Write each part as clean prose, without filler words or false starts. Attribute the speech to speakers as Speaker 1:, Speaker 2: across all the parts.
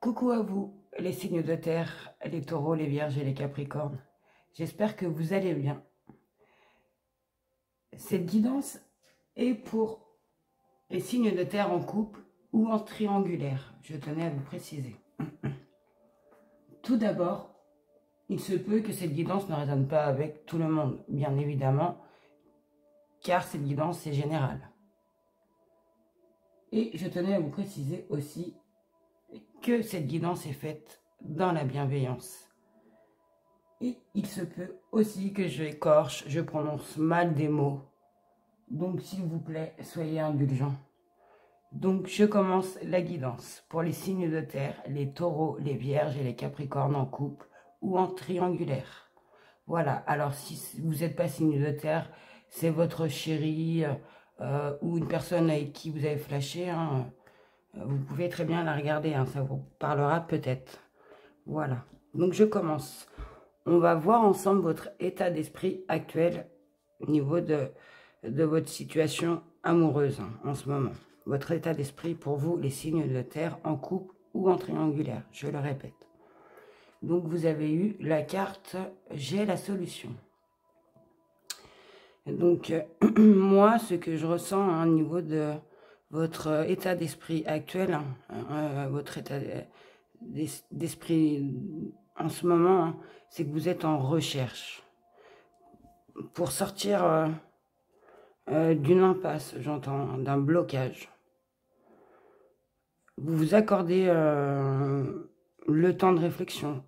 Speaker 1: Coucou à vous, les signes de terre, les taureaux, les vierges et les capricornes. J'espère que vous allez bien. Cette guidance est pour les signes de terre en couple ou en triangulaire. Je tenais à vous préciser. Tout d'abord, il se peut que cette guidance ne résonne pas avec tout le monde, bien évidemment, car cette guidance est générale. Et je tenais à vous préciser aussi que cette guidance est faite dans la bienveillance. Et il se peut aussi que je prononce mal des mots. Donc s'il vous plaît, soyez indulgents. Donc je commence la guidance pour les signes de terre, les taureaux, les vierges et les capricornes en couple ou en triangulaire. Voilà, alors si vous n'êtes pas signe de terre, c'est votre chérie ou une personne avec qui vous avez flashé, hein, vous pouvez très bien la regarder, hein, ça vous parlera peut-être. Voilà, donc je commence. On va voir ensemble votre état d'esprit actuel au niveau de votre situation amoureuse en ce moment. Votre état d'esprit pour vous, les signes de terre en couple ou en triangulaire, je le répète. Donc vous avez eu la carte « J'ai la solution ». Donc moi, ce que je ressens au niveau de votre état d'esprit actuel, votre état d'esprit en ce moment, c'est que vous êtes en recherche pour sortir d'une impasse, j'entends, d'un blocage. Vous vous accordez le temps de réflexion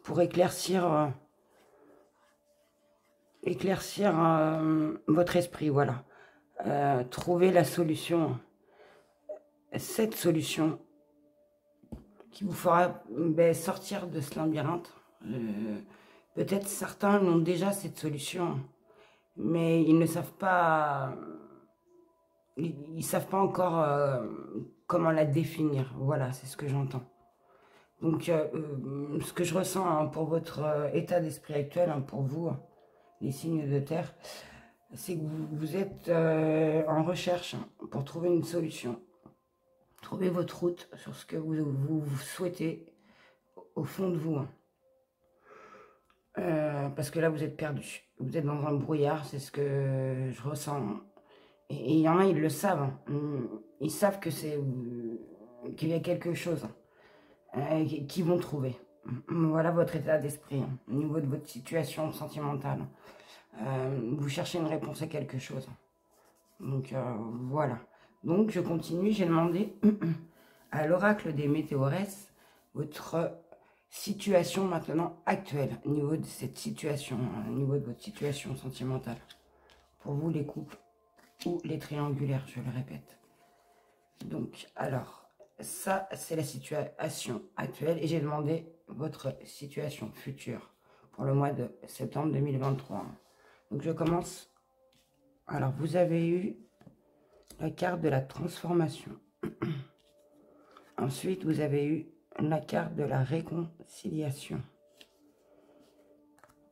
Speaker 1: pour éclaircir votre esprit, voilà. Trouver la solution, cette solution qui vous fera sortir de ce labyrinthe. Peut-être certains ont déjà cette solution, mais ils ne savent pas, ils savent pas encore comment la définir. Voilà, c'est ce que j'entends. Donc, ce que je ressens pour votre état d'esprit actuel, pour vous, les signes de terre, c'est que vous êtes en recherche pour trouver une solution. Trouvez votre route sur ce que vous souhaitez au fond de vous. Parce que là, vous êtes perdu. Vous êtes dans un brouillard, c'est ce que je ressens. Et il y en a, ils le savent. Ils savent que qu'il y a quelque chose qu'ils vont trouver. Voilà votre état d'esprit au niveau de votre situation sentimentale. Vous cherchez une réponse à quelque chose. Donc, voilà. Donc, je continue. J'ai demandé à l'oracle des météores votre situation maintenant actuelle, au niveau de cette situation, au niveau de votre situation sentimentale. Pour vous, les couples ou les triangulaires, je le répète. Donc, alors, ça, c'est la situation actuelle. Et j'ai demandé votre situation future pour le mois de septembre 2023. Donc, je commence. Alors, vous avez eu la carte de la transformation. Ensuite, vous avez eu la carte de la réconciliation.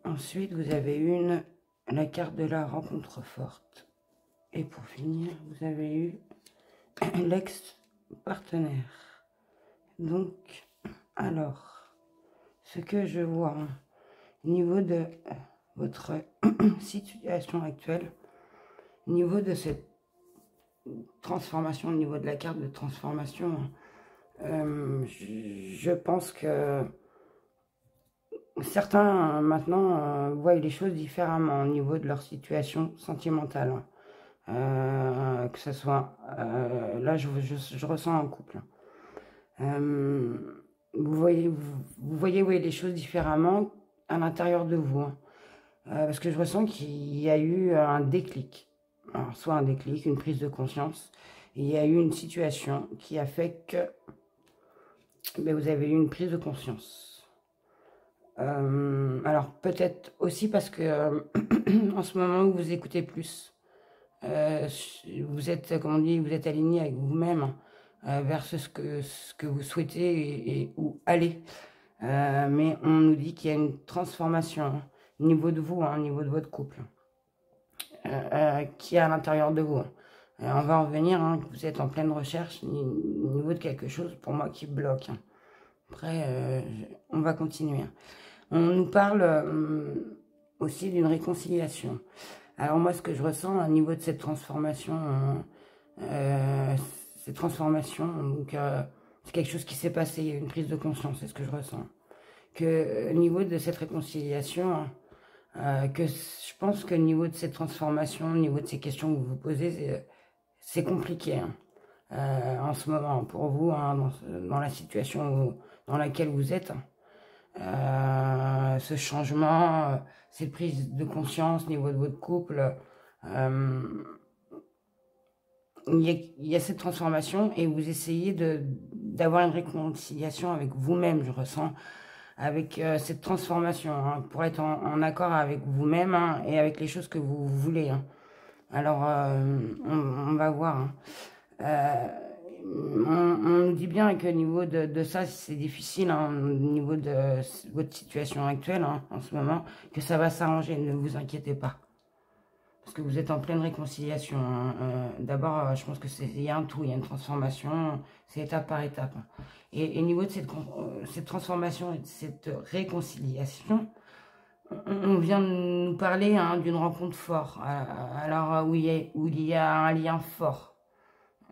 Speaker 1: Ensuite, vous avez eu la carte de la rencontre forte. Et pour finir, vous avez eu l'ex-partenaire. Donc, alors, ce que je vois au niveau de votre situation actuelle, au niveau de cette transformation, au niveau de la carte de transformation, je pense que certains maintenant voient les choses différemment au niveau de leur situation sentimentale. Que ce soit, là je ressens un couple. Vous voyez les choses différemment à l'intérieur de vous. Parce que je ressens qu'il y a eu un déclic. Alors, soit un déclic, une prise de conscience. Il y a eu une situation qui a fait que vous avez eu une prise de conscience. Alors, peut-être aussi parce que en ce moment où vous écoutez plus, vous êtes, comme on dit, vous êtes aligné avec vous-même vers ce que vous souhaitez et où aller. Mais on nous dit qu'il y a une transformation au niveau de vous, au niveau de votre couple, qui est à l'intérieur de vous. On va en revenir, hein, que vous êtes en pleine recherche au niveau de quelque chose, pour moi, qui bloque. Hein. Après, on va continuer. On nous parle aussi d'une réconciliation. Alors moi, ce que je ressens au niveau de cette transformation, donc c'est quelque chose qui s'est passé, il y a une prise de conscience, c'est ce que je ressens. Que au niveau de cette réconciliation, que je pense que au niveau de cette transformation, au niveau de ces questions que vous vous posez, c'est compliqué hein, en ce moment pour vous, hein, dans la situation dans laquelle vous êtes. Ce changement, cette prise de conscience au niveau de votre couple, il y a cette transformation et vous essayez d'avoir une réconciliation avec vous-même, je ressens, avec cette transformation, hein, pour être en accord avec vous-même hein, et avec les choses que vous voulez. Hein. Alors, on va voir. Hein. On nous dit bien qu'au niveau de ça, c'est difficile, hein, au niveau de votre situation actuelle, hein, en ce moment, que ça va s'arranger, ne vous inquiétez pas. Parce que vous êtes en pleine réconciliation. Hein. D'abord, je pense que il y a un tout, il y a une transformation, c'est étape par étape. Et au niveau de cette transformation et de cette réconciliation, on vient de nous parler hein, d'une rencontre forte. Alors, où il y a un lien fort.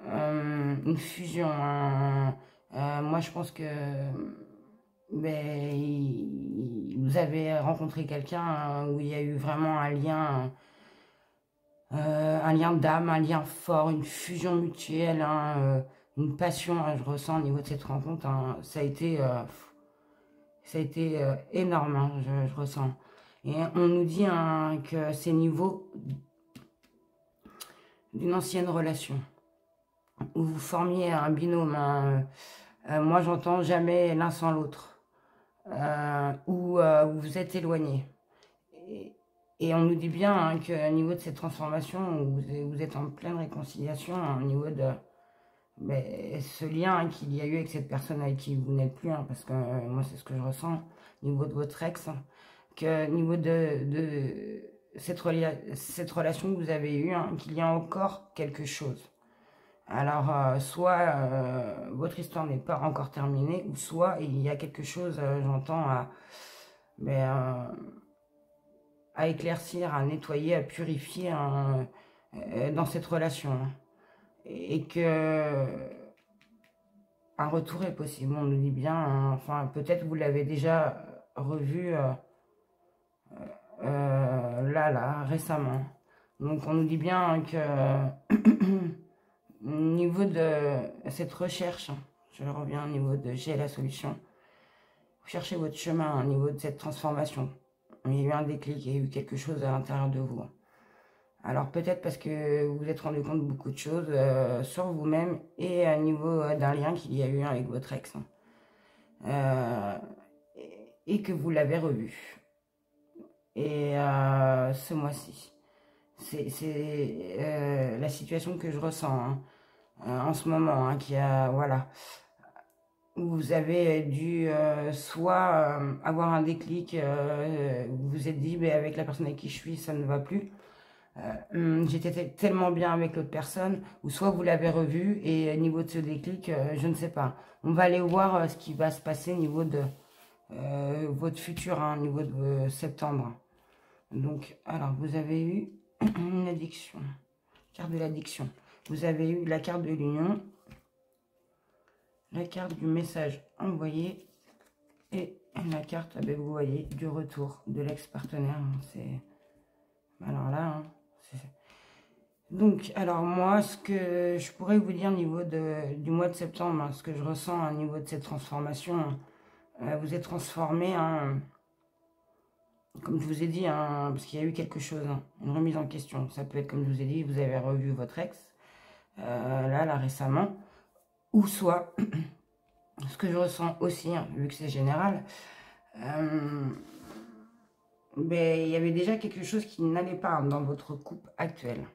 Speaker 1: Une fusion. Moi, je pense que vous avez rencontré quelqu'un hein, où il y a eu vraiment un lien d'âme, un lien fort, une fusion mutuelle, hein, une passion. Hein, je ressens au niveau de cette rencontre, hein, ça a été énorme. Hein, je ressens. Et on nous dit hein, que c'est niveau d'une ancienne relation où vous formiez un binôme. Hein, moi, j'entends jamais l'un sans l'autre. Où vous vous êtes éloignés. Et on nous dit bien hein, qu'au niveau de cette transformation, vous êtes en pleine réconciliation hein, au niveau de ce lien hein, qu'il y a eu avec cette personne avec qui vous n'êtes plus. Hein, parce que moi, c'est ce que je ressens au niveau de votre ex. Hein, qu'au niveau de cette relation que vous avez eue, hein, qu'il y a encore quelque chose. Alors, soit votre histoire n'est pas encore terminée, ou soit il y a quelque chose, j'entends, à éclaircir, à nettoyer, à purifier hein, dans cette relation. Hein. Et que un retour est possible, on nous dit bien, hein, enfin peut-être vous l'avez déjà revu là, récemment. Donc on nous dit bien que au niveau de cette recherche, je reviens au niveau de j'ai la solution, vous cherchez votre chemin au niveau de cette transformation. Il y a eu un déclic, il y a eu quelque chose à l'intérieur de vous. Alors peut-être parce que vous vous êtes rendu compte de beaucoup de choses sur vous-même et au niveau d'un lien qu'il y a eu avec votre ex. Et que vous l'avez revu. Et ce mois-ci. C'est la situation que je ressens hein, en ce moment, hein, qui a, voilà, vous avez dû soit avoir un déclic, vous vous êtes dit, mais avec la personne avec qui je suis, ça ne va plus. J'étais tellement bien avec l'autre personne, ou soit vous l'avez revu, et au niveau de ce déclic, je ne sais pas. On va aller voir ce qui va se passer au niveau de votre futur, hein, au niveau de septembre. Donc, alors, vous avez eu une addiction, carte de l'addiction. Vous avez eu la carte de l'union, la carte du message envoyé et la carte, vous voyez, du retour de l'ex-partenaire. C'est alors là, hein, donc, alors moi, ce que je pourrais vous dire au niveau du mois de septembre, hein, ce que je ressens au niveau de cette transformation, vous êtes transformé, hein, comme je vous ai dit, hein, parce qu'il y a eu quelque chose, hein, une remise en question. Ça peut être, comme je vous ai dit, vous avez revu votre ex, là récemment, ou soit, ce que je ressens aussi, hein, vu que c'est général, il y avait déjà quelque chose qui n'allait pas dans votre couple actuel.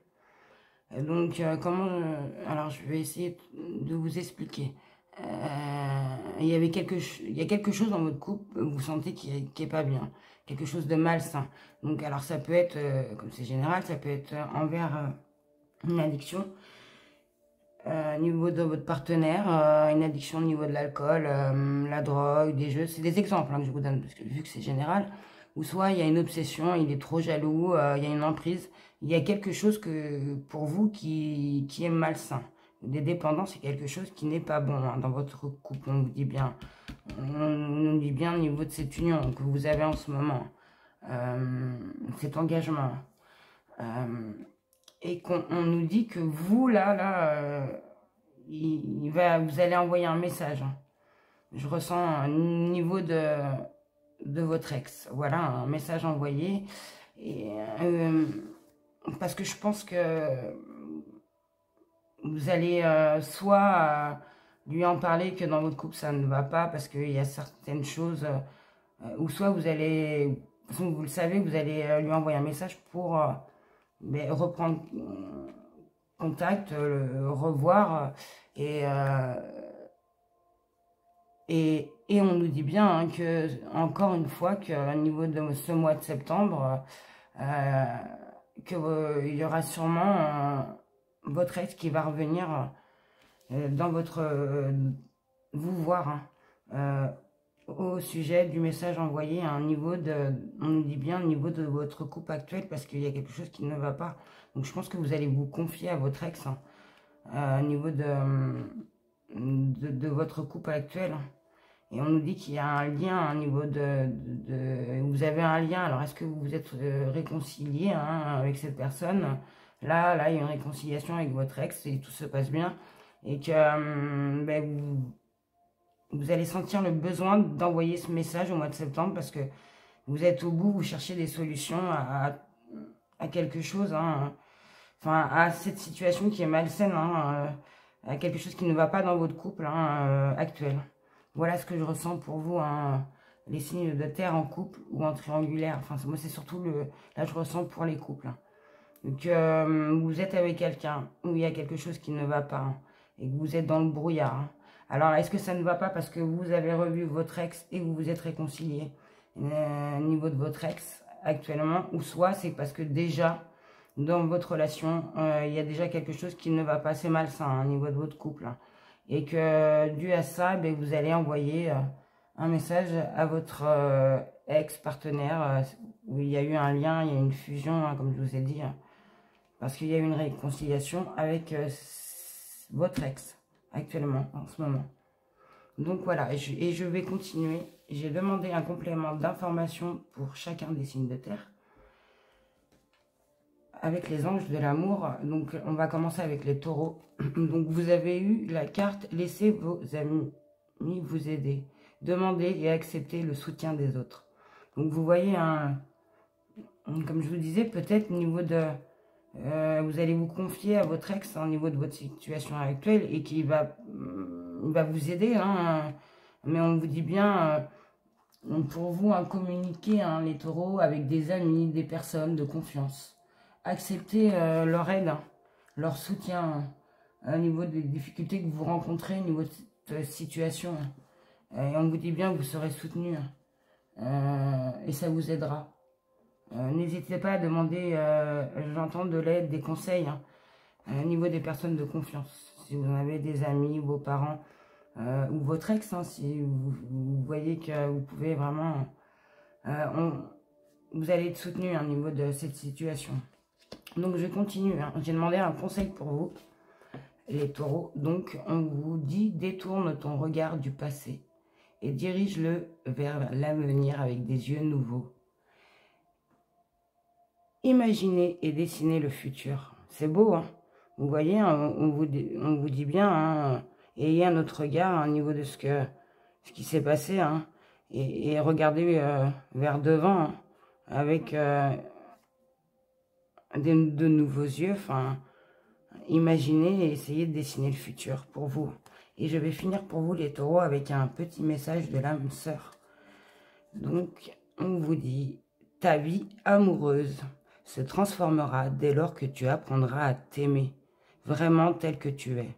Speaker 1: Donc, alors, je vais essayer de vous expliquer. Il y a quelque chose dans votre couple, vous sentez qui est pas bien. Quelque chose de malsain. Donc, alors, ça peut être, comme c'est général, ça peut être envers une addiction. au niveau de votre partenaire, une addiction au niveau de l'alcool, la drogue, des jeux. C'est des exemples que je vous donne, parce que, vu que c'est général. Ou soit il y a une obsession, il est trop jaloux, il y a une emprise. Il y a quelque chose pour vous qui est malsain. Des dépendances, c'est quelque chose qui n'est pas bon dans votre couple, on vous dit bien. On nous dit bien au niveau de cette union que vous avez en ce moment. Cet engagement. Et qu'on nous dit que vous, vous allez envoyer un message. Je ressens un niveau de votre ex. Voilà, un message envoyé. Et, parce que je pense que vous allez soit lui en parler que dans votre couple ça ne va pas parce qu'il y a certaines choses, ou soit vous allez, vous le savez, vous allez lui envoyer un message pour reprendre contact, le revoir, et on nous dit bien hein, que, encore une fois, qu'au niveau de ce mois de septembre, il y aura sûrement votre ex qui va revenir dans vous voir hein, au sujet du message envoyé à un niveau on nous dit bien au niveau de votre couple actuel, parce qu'il y a quelque chose qui ne va pas. Donc je pense que vous allez vous confier à votre ex hein, au niveau de votre couple actuel. Et on nous dit qu'il y a un lien au niveau vous avez un lien. Alors, est-ce que vous vous êtes réconcilié hein, avec cette personne? Là, il y a une réconciliation avec votre ex et tout se passe bien. Et que vous allez sentir le besoin d'envoyer ce message au mois de septembre parce que vous êtes au bout, vous cherchez des solutions à quelque chose. Hein, enfin, à cette situation qui est malsaine, hein, à quelque chose qui ne va pas dans votre couple hein, actuel. Voilà ce que je ressens pour vous, hein, les signes de terre en couple ou en triangulaire. Enfin, moi, c'est surtout là, je ressens pour les couples. Hein. Donc, vous êtes avec quelqu'un où il y a quelque chose qui ne va pas hein, et que vous êtes dans le brouillard. Hein. Alors, est-ce que ça ne va pas parce que vous avez revu votre ex et vous vous êtes réconcilié au niveau de votre ex actuellement, ou soit c'est parce que déjà, dans votre relation, il y a déjà quelque chose qui ne va pas, c'est malsain hein, au niveau de votre couple. Hein. Et que dû à ça, vous allez envoyer un message à votre ex-partenaire où il y a eu un lien, il y a une fusion, hein, comme je vous ai dit, hein, parce qu'il y a eu une réconciliation avec votre ex actuellement, en ce moment. Donc voilà, et je vais continuer. J'ai demandé un complément d'information pour chacun des signes de terre avec les anges de l'amour. Donc on va commencer avec les taureaux. Donc vous avez eu la carte « Laissez vos amis vous aider. Demandez et acceptez le soutien des autres ». Donc vous voyez, comme je vous disais, peut-être au niveau de... vous allez vous confier à votre ex au niveau de votre situation actuelle et qui va vous aider. Hein, mais on vous dit bien, pour vous, communiquer hein, les taureaux avec des amis, des personnes de confiance. Acceptez leur aide, hein, leur soutien au niveau des difficultés que vous rencontrez au niveau de cette situation. Et on vous dit bien que vous serez soutenu et ça vous aidera. N'hésitez pas à demander, j'entends, de l'aide, des conseils hein, au niveau des personnes de confiance. Si vous en avez des amis, vos parents ou votre ex, hein, si vous voyez que vous pouvez vraiment... vous allez être soutenu au niveau de cette situation. Donc je continue, hein. J'ai demandé un conseil pour vous, les taureaux. Donc on vous dit, détourne ton regard du passé et dirige-le vers l'avenir avec des yeux nouveaux. Imaginez et dessinez le futur. C'est beau, hein. Vous voyez, hein, on vous dit bien, hein, ayez un autre regard hein, au niveau de ce qui s'est passé, hein, et regardez vers devant hein, avec... de nouveaux yeux, enfin, imaginez et essayez de dessiner le futur pour vous. Et je vais finir pour vous les taureaux avec un petit message de l'âme sœur. Donc, on vous dit, ta vie amoureuse se transformera dès lors que tu apprendras à t'aimer, vraiment tel que tu es.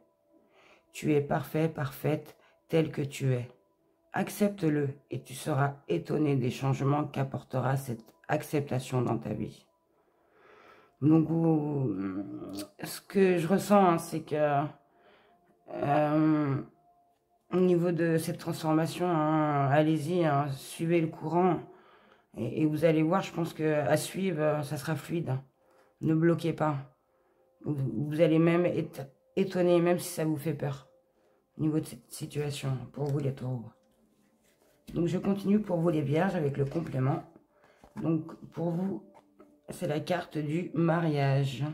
Speaker 1: Tu es parfait, parfaite, tel que tu es. Accepte-le et tu seras étonné des changements qu'apportera cette acceptation dans ta vie. Donc, ce que je ressens, hein, c'est que Au niveau de cette transformation, hein, allez-y, hein, suivez le courant. Et vous allez voir, je pense qu'à suivre, ça sera fluide. Ne bloquez pas. Vous allez même être étonné, même si ça vous fait peur. Au niveau de cette situation, pour vous les taureaux. Donc je continue pour vous les vierges avec le complément. Donc pour vous, c'est la carte du mariage.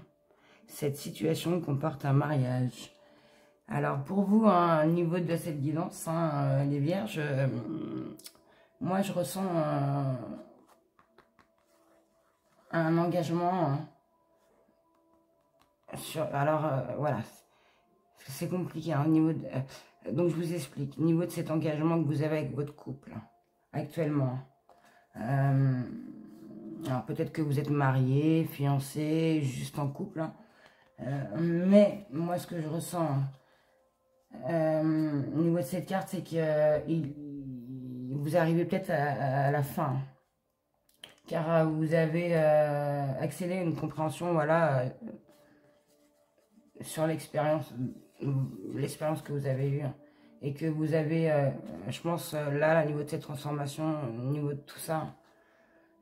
Speaker 1: Cette situation comporte un mariage. Alors pour vous, hein, au niveau de cette guidance, hein, les vierges, moi je ressens un engagement sur... Alors voilà, c'est compliqué hein, au niveau de... donc je vous explique, au niveau de cet engagement que vous avez avec votre couple, actuellement. Alors peut-être que vous êtes marié, fiancé, juste en couple. Hein, mais moi ce que je ressens au niveau de cette carte, c'est que vous arrivez peut-être à la fin. Car vous avez accéléré une compréhension, voilà, sur l'expérience que vous avez eue. Et que vous avez, je pense, là, au niveau de cette transformation, au niveau de tout ça,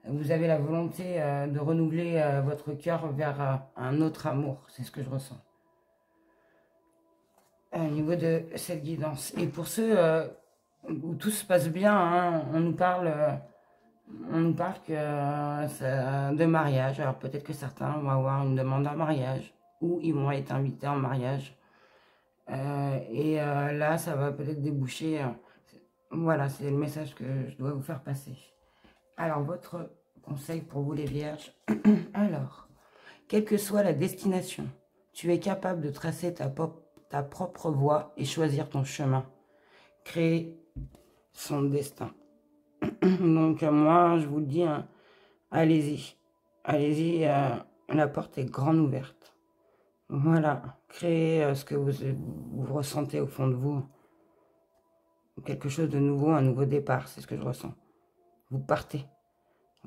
Speaker 1: vous avez la volonté de renouveler votre cœur vers un autre amour. C'est ce que je ressens. Au niveau de cette guidance. Et pour ceux où tout se passe bien, hein, on nous parle de mariage. Alors peut-être que certains vont avoir une demande en mariage ou ils vont être invités en mariage. Là, ça va peut-être déboucher. Voilà, c'est le message que je dois vous faire passer. Alors, votre conseil pour vous les vierges. Alors, quelle que soit la destination, tu es capable de tracer ta propre voie et choisir ton chemin. Créer son destin. Donc, moi, je vous le dis, hein, allez-y. Allez-y, la porte est grande ouverte. Voilà, créez ce que vous ressentez au fond de vous. Quelque chose de nouveau, un nouveau départ, c'est ce que je ressens. Vous partez.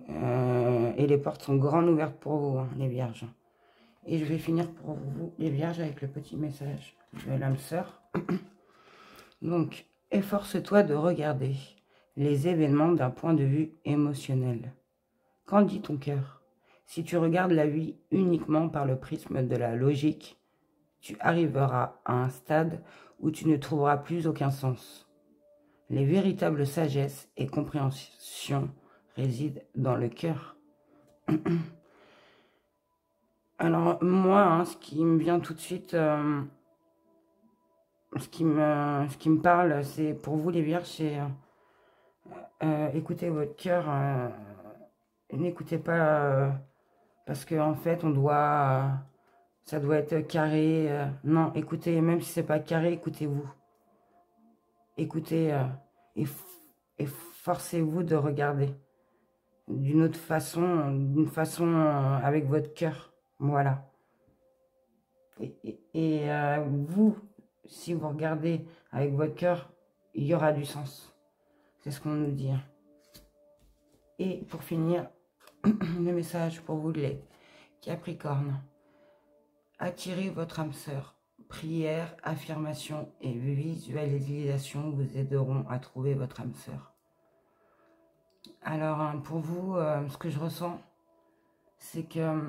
Speaker 1: Et les portes sont grandes ouvertes pour vous, hein, les vierges. Et je vais finir pour vous, les vierges, avec le petit message de l'âme sœur. Donc, efforce-toi de regarder les événements d'un point de vue émotionnel. Qu'en dit ton cœur? Si tu regardes la vie uniquement par le prisme de la logique, tu arriveras à un stade où tu ne trouveras plus aucun sens. Les véritables sagesse et compréhension résident dans le cœur. Alors moi, hein, ce qui me vient tout de suite, ce qui me parle, c'est pour vous les vierges, c'est écoutez votre cœur, n'écoutez pas parce que en fait on doit, ça doit être carré. Non, écoutez, même si c'est pas carré, écoutez-vous. Écoutez et forcez-vous de regarder d'une autre façon, d'une façon avec votre cœur. Voilà. Vous, si vous regardez avec votre cœur, il y aura du sens. C'est ce qu'on nous dit. Et pour finir, le message pour vous les Capricornes. Attirez votre âme sœur. Prière, affirmation et visualisation vous aideront à trouver votre âme sœur. Alors, pour vous, ce que je ressens, c'est que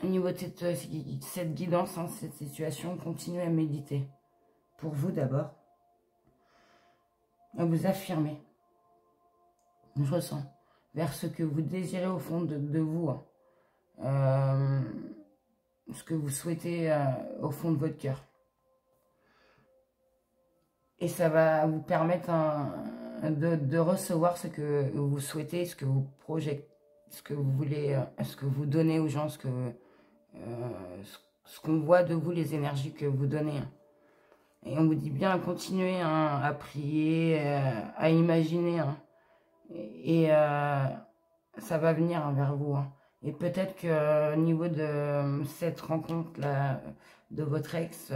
Speaker 1: au niveau de cette guidance, hein, cette situation, continuez à méditer. Pour vous d'abord, à vous affirmer. Je ressens vers ce que vous désirez au fond de vous. Ce que vous souhaitez au fond de votre cœur. Et ça va vous permettre de recevoir ce que vous souhaitez, ce que vous projetez, ce que vous voulez, ce que vous donnez aux gens, ce qu'on voit de vous, les énergies que vous donnez. Et on vous dit bien, continuez à prier, à imaginer. Et ça va venir vers vous. Et peut-être que au niveau de cette rencontre-là, de votre ex,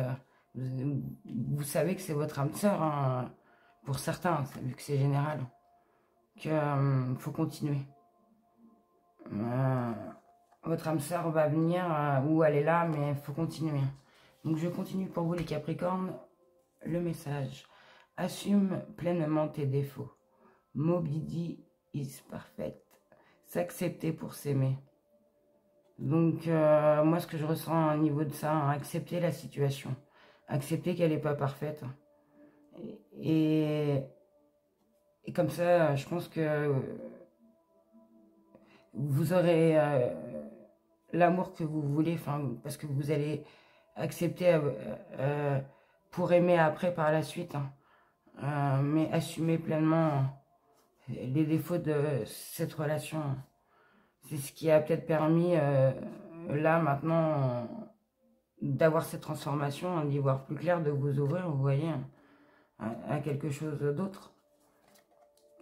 Speaker 1: vous savez que c'est votre âme sœur, hein, pour certains, vu que c'est général, qu'il faut continuer. Votre âme sœur va venir, ou elle est là, mais il faut continuer. Donc je continue pour vous les Capricornes. Le message. Assume pleinement tes défauts. Moby is perfect. S'accepter pour s'aimer. Donc moi ce que je ressens au niveau de ça, accepter la situation. Accepter qu'elle n'est pas parfaite. Et comme ça, je pense que vous aurez l'amour que vous voulez, parce que vous allez accepter pour aimer après par la suite. Mais assumer pleinement les défauts de cette relation. C'est ce qui a peut-être permis, là, maintenant, d'avoir cette transformation, d'y voir plus clair, de vous ouvrir, vous voyez, à quelque chose d'autre.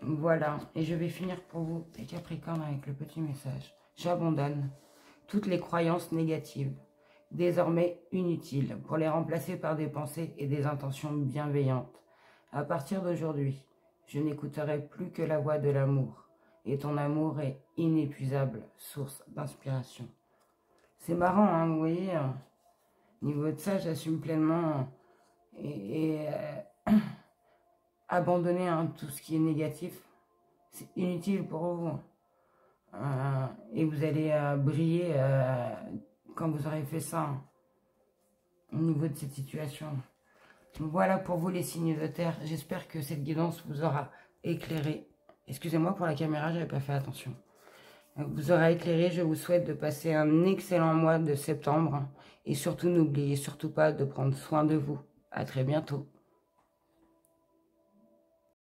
Speaker 1: Voilà, et je vais finir pour vous, les Capricornes, avec le petit message. J'abandonne toutes les croyances négatives, désormais inutiles, pour les remplacer par des pensées et des intentions bienveillantes. À partir d'aujourd'hui, je n'écouterai plus que la voix de l'amour, et ton amour est inépuisable, source d'inspiration. C'est marrant, hein, vous voyez, au niveau de ça, j'assume pleinement et abandonner tout ce qui est négatif. C'est inutile pour vous. Et vous allez briller quand vous aurez fait ça, au niveau de cette situation. Voilà pour vous les signes de terre. J'espère que cette guidance vous aura éclairé. Excusez-moi pour la caméra, j'avais pas fait attention. Vous aura éclairé. Je vous souhaite de passer un excellent mois de septembre. Et surtout, n'oubliez surtout pas de prendre soin de vous. À très bientôt.